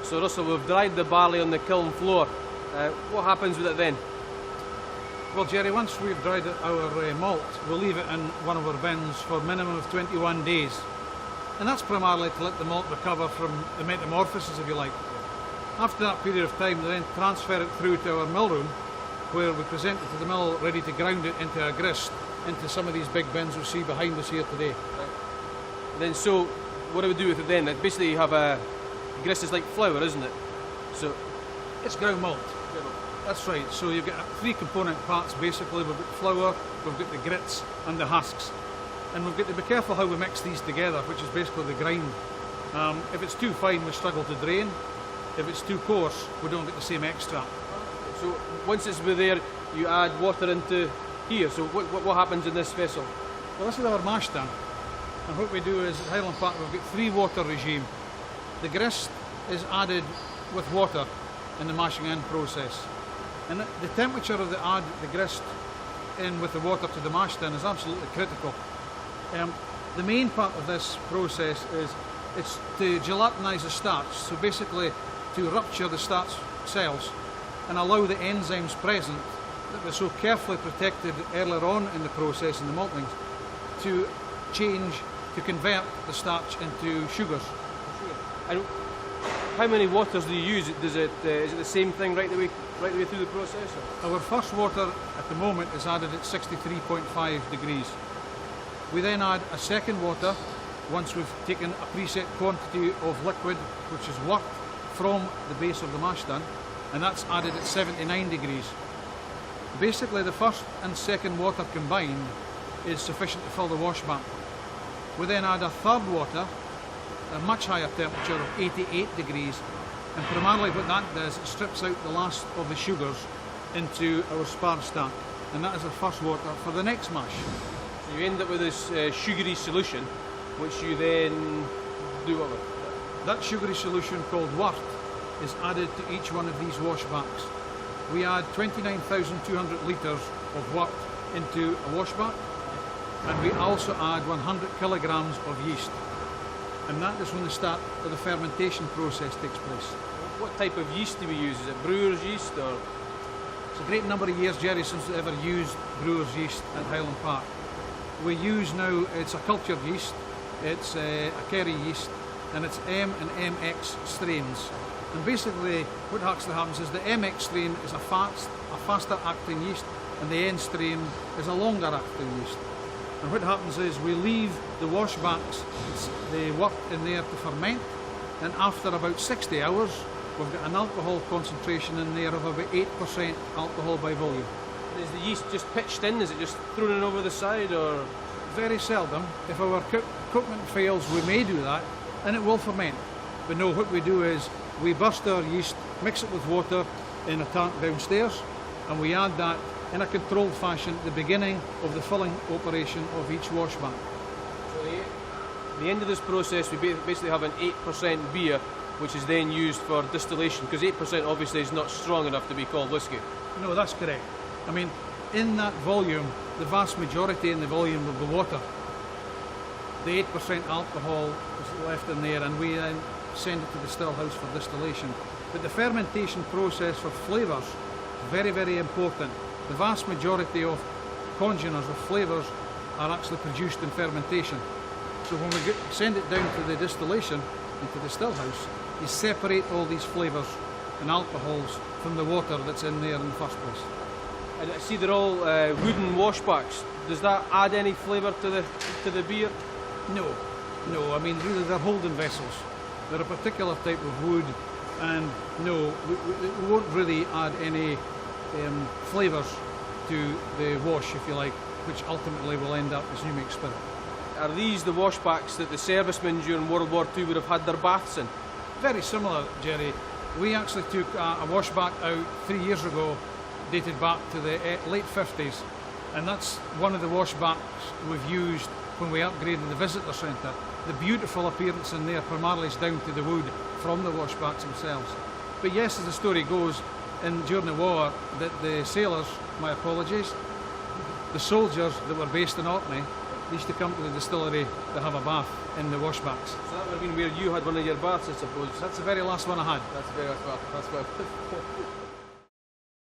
So Russell, we've dried the barley on the kiln floor. What happens with it then? Well, Gerry, once we've dried our malt, we'll leave it in one of our bins for a minimum of 21 days. And that's primarily to let the malt recover from the metamorphosis, if you like. After that period of time, we then transfer it through to our mill room, where we present it to the mill ready to ground it into a grist, into some of these big bins we see behind us here today. And then, so what do we do with it then? Basically, you have a grist is like flour, isn't it? So it's ground malt. That's right. So you've got three component parts basically. We've got flour, we've got the grits and the husks. And we've got to be careful how we mix these together, which is basically the grind. If it's too fine, we struggle to drain. If it's too coarse, we don't get the same extract. So once it's there, you add water into here. So what happens in this vessel? Well, this is our mash tun. And what we do is at Highland Park, we've got three water regime. The grist is added with water in the mashing in process. And the temperature of the grist in with the water to the mash tun is absolutely critical. The main part of this process is it's to gelatinise the starch, so basically to rupture the starch cells and allow the enzymes present that were so carefully protected earlier on in the process in the malting to convert the starch into sugars. And how many waters do you use? Is it the same thing right the way through the process? Or? Our first water at the moment is added at 63.5 degrees. We then add a second water once we've taken a preset quantity of liquid, which is worked from the base of the mash tun, and that's added at 79 degrees. Basically, the first and second water combined is sufficient to fill the washback. We then add a third water, a much higher temperature of 88 degrees, and primarily what that does, it strips out the last of the sugars into our spar stack, and that is the first water for the next mash. So you end up with this sugary solution, which you then do what with? That sugary solution called wort is added to each one of these washbacks. We add 29,200 litres of wort into a washback, and we also add 100 kilograms of yeast. And that is when the start of the fermentation process takes place. What type of yeast do we use? Is it brewer's yeast or? It's a great number of years, Gerry, since we ever used brewer's yeast at Highland Park. We use now, it's a cultured yeast, it's a Kerry yeast, and it's M and MX strains. And basically what actually happens is the MX strain is a faster acting yeast, and the N strain is a longer acting yeast. And what happens is we leave the washbacks, they work in there to ferment, and after about 60 hours we've got an alcohol concentration in there of about 8% alcohol by volume. Is the yeast just pitched in? Is it just thrown in over the side, or? Very seldom. If our cookment fails, we may do that, and it will ferment. But no, what we do is we burst our yeast, mix it with water in a tank downstairs, and we add that in a controlled fashion at the beginning of the filling operation of each washback. So at the end of this process, we basically have an 8% beer, which is then used for distillation, because 8% obviously is not strong enough to be called whiskey. No, that's correct. I mean, in that volume, the vast majority in the volume of the water, the 8% alcohol is left in there, and we then send it to the still house for distillation. But the fermentation process for flavours is very, very important. The vast majority of congeners of flavours are actually produced in fermentation. So when we send it down to the distillation, into the still house, you separate all these flavours and alcohols from the water that's in there in the first place. And I see they're all wooden washbacks. Does that add any flavour to the beer? No. I mean, really, they're holding vessels. They're a particular type of wood, and no, we won't really add any flavours to the wash, if you like, which ultimately will end up as you make spirit. Are these the washbacks that the servicemen during World War II would have had their baths in? Very similar, Gerry. We actually took a washback out 3 years ago, dated back to the late 50s, and that's one of the washbacks we've used when we upgraded the visitor centre. The beautiful appearance in there primarily is down to the wood from the washbacks themselves. But yes, as the story goes, during the war, that the sailors, my apologies, the soldiers that were based in Orkney they used to come to the distillery to have a bath in the washbacks. So that would have been where you had one of your baths, I suppose. That's the very last one I had. That's very well. That's well.